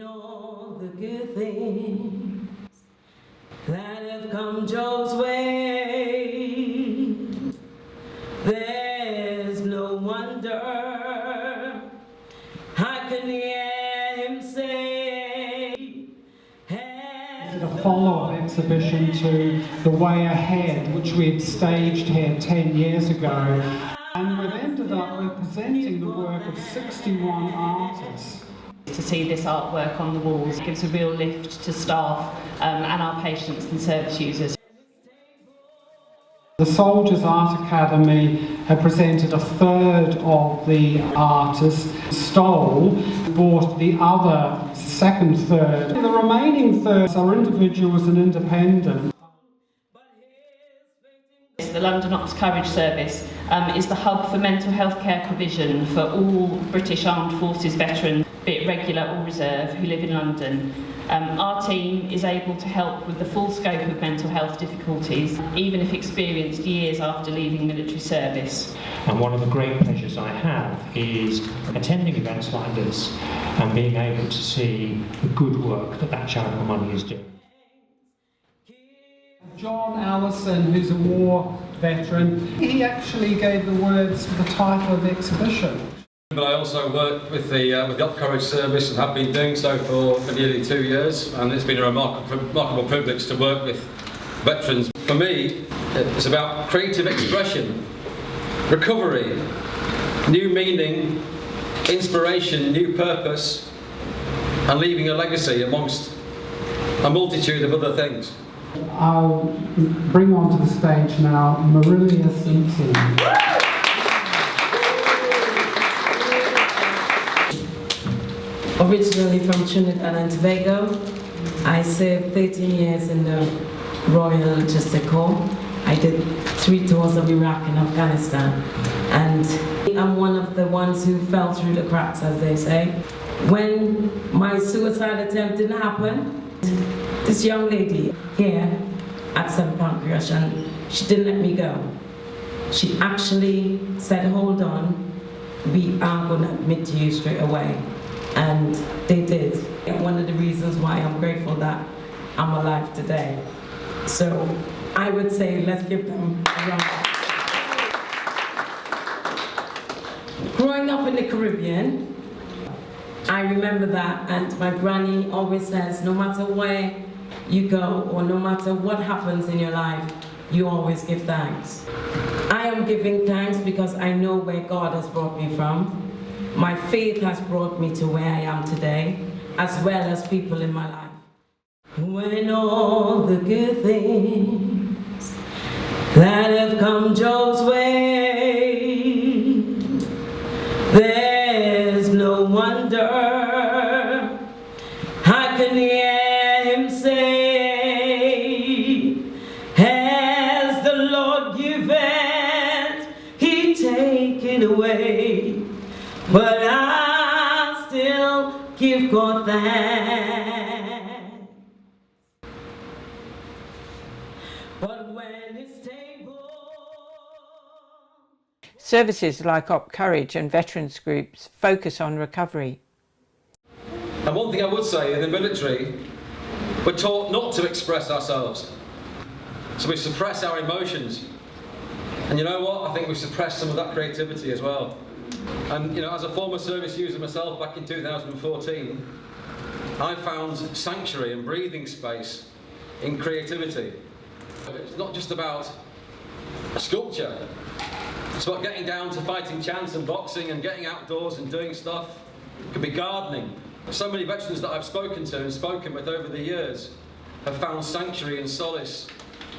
all the good things that have come Joe's way, there's no wonder I can hear him say. This is a follow-up exhibition to The Way Ahead, which we had staged here 10 years ago. And we've ended up with presenting the work of 61 artists. To see this artwork on the walls gives a real lift to staff and our patients and service users. The Soldiers Art Academy have presented a third of the artists. Stoll bought the other second third. The remaining thirds are individuals and independent. The London Ops Courage Service is the hub for mental health care provision for all British Armed Forces veterans, be it regular or reserve, who live in London. Our team is able to help with the full scope of mental health difficulties, even if experienced years after leaving military service. And one of the great pleasures I have is attending events like this and being able to see the good work that charitable money is doing. John Allison, who's a war veteran, he actually gave the words for the title of the exhibition. But I also work with the Op Courage Service and have been doing so for nearly 2 years, and it's been a remarkable privilege to work with veterans. For me, it's about creative expression, recovery, new meaning, inspiration, new purpose, and leaving a legacy amongst a multitude of other things. I'll bring onto the stage now Marilia Simpson. Originally from Trinidad and Tobago, I served 13 years in the Royal Logistic Corps. I did 3 tours of Iraq and Afghanistan, and I'm one of the ones who fell through the cracks, as they say. When my suicide attempt didn't happen, this young lady here at St Pancras, and she didn't let me go. She actually said, hold on, we are going to admit you straight away. And they did. And one of the reasons why I'm grateful that I'm alive today. So I would say let's give them a round. Growing up in the Caribbean, I remember that, and my granny always says, no matter where you go or no matter what happens in your life, you always give thanks. I am giving thanks because I know where God has brought me from. My faith has brought me to where I am today, as well as people in my life. When all the good things that have come Joe's way, there's no wonder I can hear him say, has the Lord given, he taken away. But I still give God thanks. But when his table... Services like Op Courage and veterans groups focus on recovery. And one thing I would say, in the military, we're taught not to express ourselves. So we suppress our emotions. And you know what? I think we've suppressed some of that creativity as well. And you know, as a former service user myself back in 2014, I found sanctuary and breathing space in creativity. It's not just about a sculpture. It's about getting down to fighting chants and boxing and getting outdoors and doing stuff. It could be gardening. So many veterans that I've spoken to and spoken with over the years have found sanctuary and solace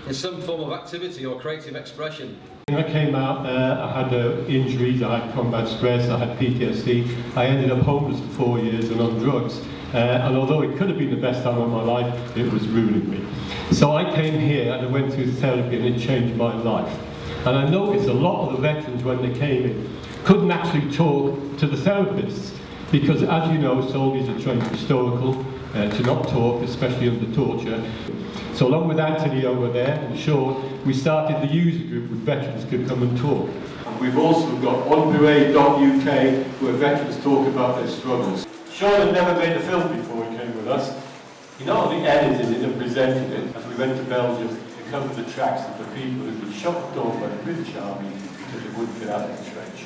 in some form of activity or creative expression. When I came out, I had injuries, I had combat stress, I had PTSD. I ended up homeless for 4 years and on drugs. And although it could have been the best time of my life, it was ruining me. So I came here and I went through therapy and it changed my life. And I noticed a lot of the veterans, when they came in, couldn't actually talk to the therapists. Because as you know, soldiers are trained historical, to not talk, especially under torture. So along with Anthony over there, in short, we started the user group where veterans could come and talk. And we've also got onburay.uk where veterans talk about their struggles. Sean had never made a film before he came sharing with us. He not only edited it and presented it, as we went to Belgium, he covered the tracks of the people who'd been shot down by the British Army because they wouldn't get out of the trench.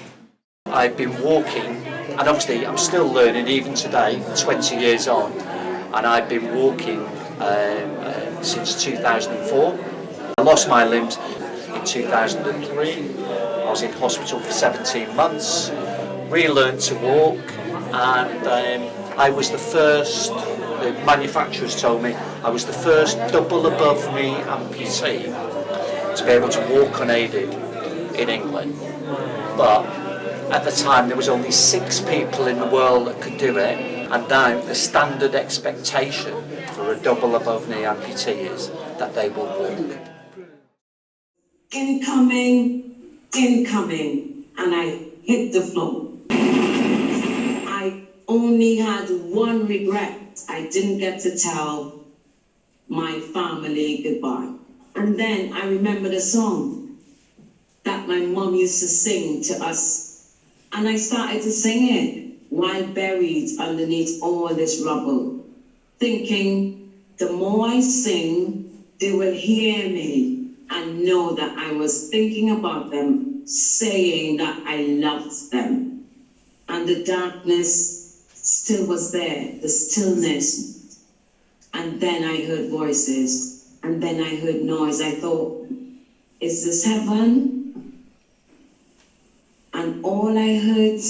I've been walking, and obviously I'm still learning even today, 20 years on, and I've been walking since 2004. I lost my limbs in 2003. I was in hospital for 17 months, relearned to walk, and I was the first, the manufacturers told me, I was the first double above knee amputee to be able to walk unaided in England. But at the time there was only 6 people in the world that could do it, and now the standard expectation for a double above knee amputee is that they will walk. Incoming, and I hit the floor. I only had one regret. I didn't get to tell my family goodbye. And then I remember the song that my mom used to sing to us. And I started to sing it while buried underneath all this rubble, thinking the more I sing, they will hear me and know that I was thinking about them, saying that I loved them. And the darkness still was there, the stillness. And then I heard voices, and then I heard noise. I thought, is this heaven? And all I heard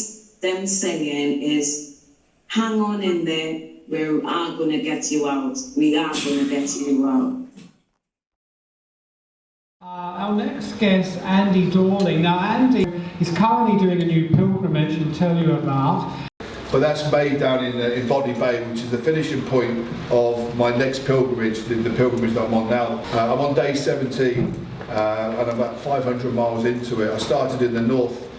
them saying is, hang on in there, we are going to get you out. We are going to get you out. Our next guest, Andy Dawley. Now, Andy is currently doing a new pilgrimage he'll tell you about. But that's made down in Bodley Bay, which is the finishing point of my next pilgrimage, the pilgrimage that I'm on now. I'm on day 17, and I'm about 500 miles into it. I started in the north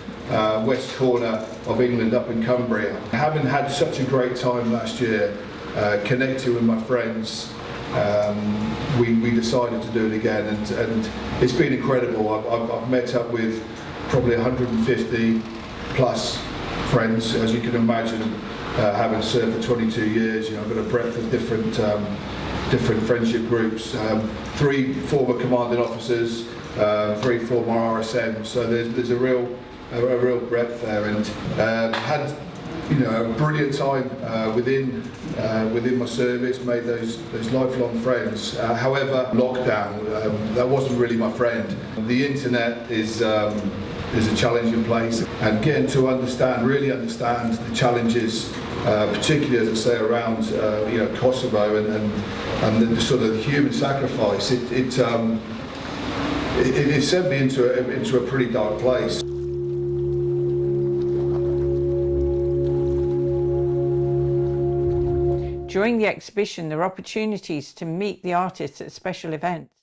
west corner of England, up in Cumbria. Having had such a great time last year, connecting with my friends, we decided to do it again, and it's been incredible. I've met up with probably 150 plus friends, as you can imagine, having served for 22 years. You know, I've got a breadth of different friendship groups. 3 former commanding officers, 3 former RSM. So there's a real breadth there, and had a brilliant time within my service. Made those lifelong friends. However, lockdown that wasn't really my friend. The internet is a challenging place, and getting to really understand the challenges, particularly as I say around Kosovo and the sort of human sacrifice. It sent me into a pretty dark place. During the exhibition, there are opportunities to meet the artists at special events.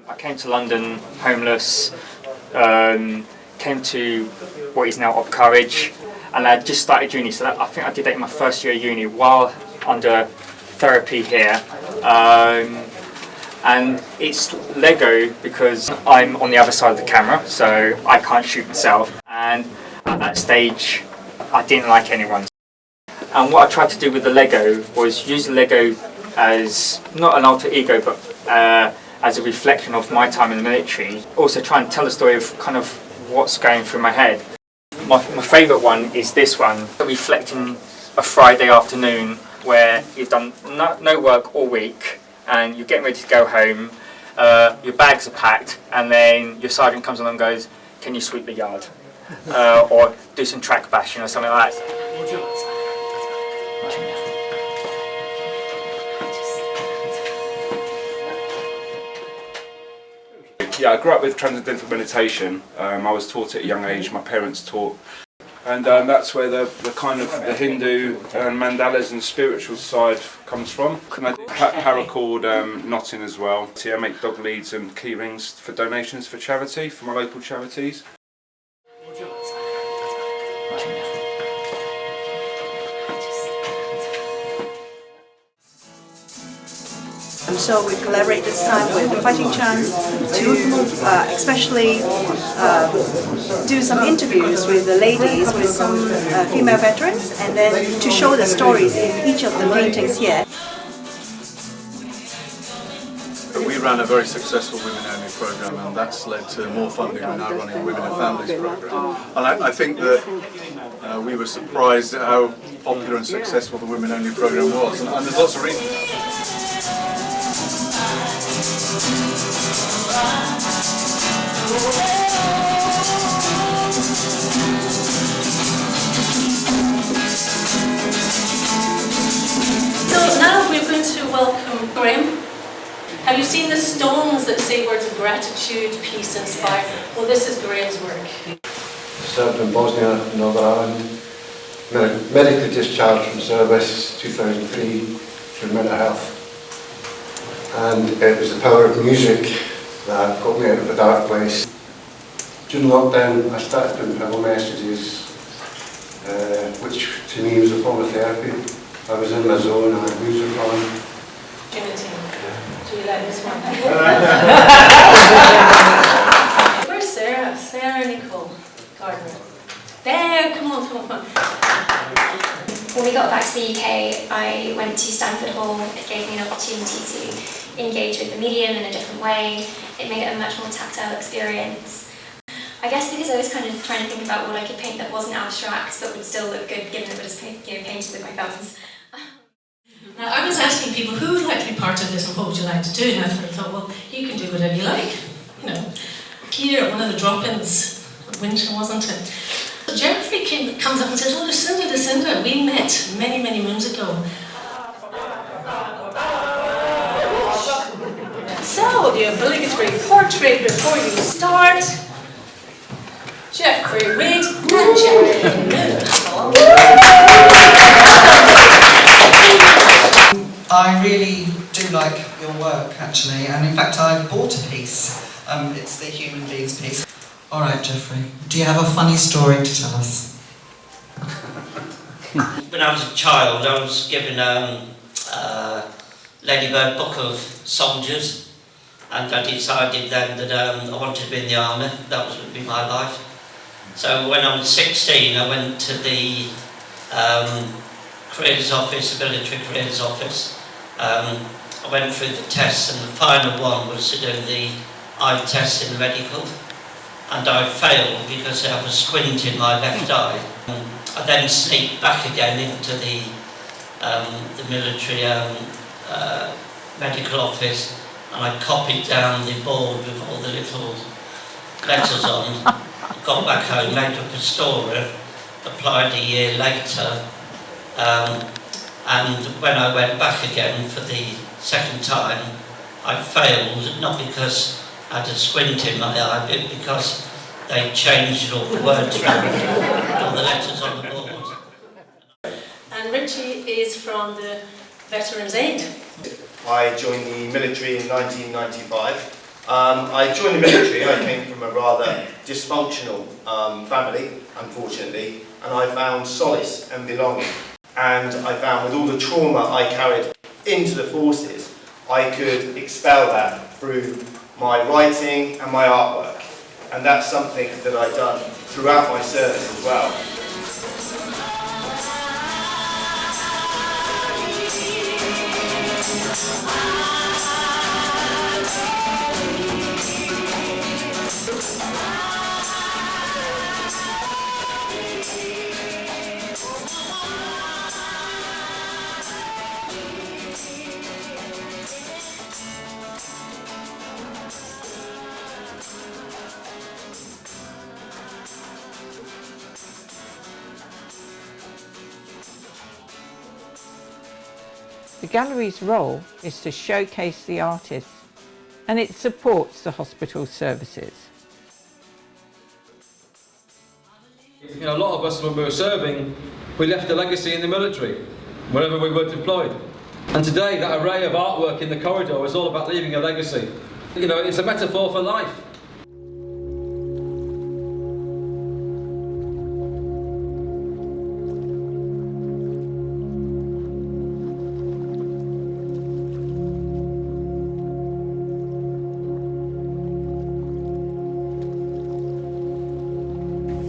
I came to London homeless, came to what is now Up Courage, and I just started uni, so I think I did that in my first year of uni while under therapy here. And it's Lego because I'm on the other side of the camera, so I can't shoot myself, and at that stage I didn't like anyone. And what I tried to do with the Lego was use the Lego as not an alter ego, but as a reflection of my time in the military. Also try and tell a story of kind of what's going through my head. My favourite one is this one, reflecting a Friday afternoon where you've done no work all week and you're getting ready to go home, your bags are packed, and then your sergeant comes along and goes, can you sweep the yard? Or do some track bashing or something like that. Yeah, I grew up with transcendental meditation. I was taught at a young age, my parents taught. And that's where the kind of the Hindu and mandalas and spiritual side comes from. And I do paracord knotting as well. See, I make dog leads and key rings for donations for charity, for my local charities. So we collaborate this time with the Fighting Chance to especially do some interviews with the ladies, with some female veterans, and then to show the stories in each of the paintings here. We ran a very successful women-only programme, and that's led to more funding. We're now running a Women and Families programme. And I think that we were surprised at how popular and successful the women-only programme was, and there's lots of reasons. So now we're going to welcome Graham. Have you seen the stones that say words of gratitude, peace, inspire? Well, this is Graham's work. Served in Bosnia, Northern Ireland, medically discharged from service 2003 through mental health. And it was the power of music that got me out of a dark place. During lockdown, I started doing power messages, which to me was a form of therapy. I was in my zone, I had music on. Do you like this one? Where's Sarah? Sarah Nicole Gardner. There, come on. When we got back to the UK, I went to Stanford Hall. It gave me an opportunity to engage with the medium in a different way. It made it a much more tactile experience. I guess because I was kind of trying to think about what I could paint that wasn't abstract but would still look good given it was painted with my thumbs. Now, I was asking people who would like to be part of this and what would you like to do, and I thought, well, you can do whatever you like. You know, here, one of the drop-ins, winter, wasn't it? So Jeffrey comes up and says, oh, Lucinda, we met many, many moons ago. So, the obligatory portrait before you start. Jeffrey Reid and Jeffrey Moon. I really do like your work, actually, and in fact I've bought a piece. It's the Human Beings piece. Alright, Jeffrey, do you have a funny story to tell us? When I was a child, I was given Ladybird Book of Soldiers, and I decided then that I wanted to be in the army. That was going to be my life. So when I was 16, I went to the careers office, the military careers office. I went through the tests, and the final one was to do the eye test in medical, and I failed because I have a squint in my left eye. I then sneaked back again into the military medical office, and I copied down the board with all the little letters on, got back home, made up a story, applied a year later, and when I went back again for the second time, I failed, not because I had a squint in my eye, but because they changed all the words around, all the letters on the board. And Richie is from the Veterans Aid. I joined the military in 1995. I joined the military, I came from a rather dysfunctional family, unfortunately, and I found solace and belonging. And I found with all the trauma I carried into the forces, I could expel that through my writing and my artwork. And that's something that I've done throughout my service as well. The gallery's role is to showcase the artists, and it supports the hospital services. You know, a lot of us, when we were serving, we left a legacy in the military, wherever we were deployed. And today, that array of artwork in the corridor is all about leaving a legacy. You know, it's a metaphor for life.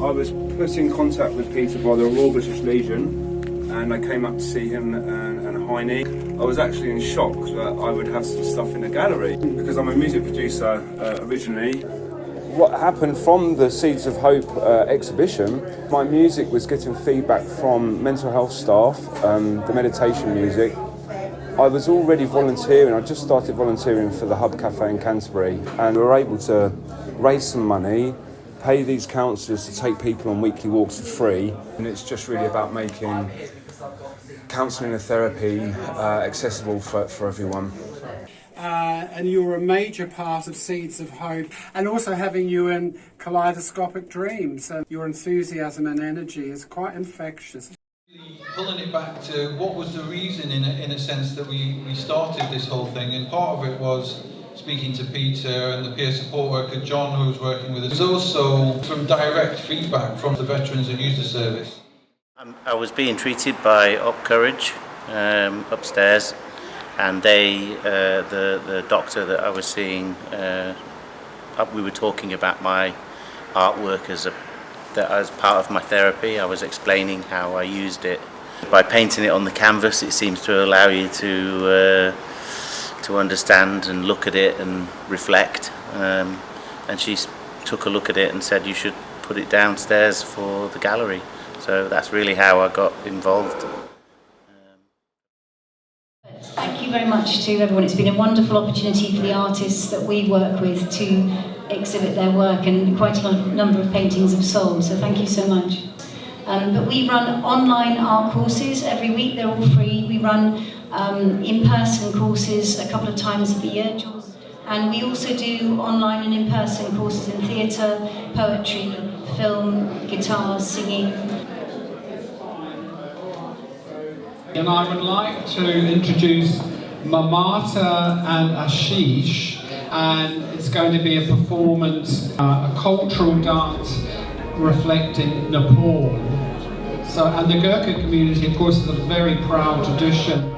I was put in contact with Peter by the Royal British Legion, and I came up to see him and Heine. I was actually in shock that I would have some stuff in the gallery, because I'm a music producer originally. What happened from the Seeds of Hope exhibition, my music was getting feedback from mental health staff, the meditation music. I was already volunteering, I just started volunteering for the Hub Cafe in Canterbury, and we were able to raise some money, pay these counsellors to take people on weekly walks for free, and it's just really about making counselling and therapy accessible for everyone. And you're a major part of Seeds of Hope, and also having you in Kaleidoscopic Dreams. Your enthusiasm and energy is quite infectious. Pulling it back to what was the reason, in a sense, that we started this whole thing, and part of it was speaking to Peter and the peer support worker John, who was working with us. It was also from direct feedback from the veterans who use the service. I was being treated by Up Courage upstairs, and the doctor that I was seeing, we were talking about my artwork as part of my therapy. I was explaining how I used it. By painting it on the canvas, it seems to allow you to understand and look at it and reflect. And she took a look at it and said, you should put it downstairs for the gallery. So that's really how I got involved. Thank you very much to everyone. It's been a wonderful opportunity for the artists that we work with to exhibit their work, and quite a number of paintings have sold, so thank you so much. But we run online art courses every week, they're all free. We run in-person courses a couple of times of the year, and we also do online and in-person courses in theatre, poetry, film, guitar, singing. And I would like to introduce Mamata and Ashish, and it's going to be a performance, a cultural dance reflecting Nepal. So, and the Gurkha community, of course, is a very proud tradition.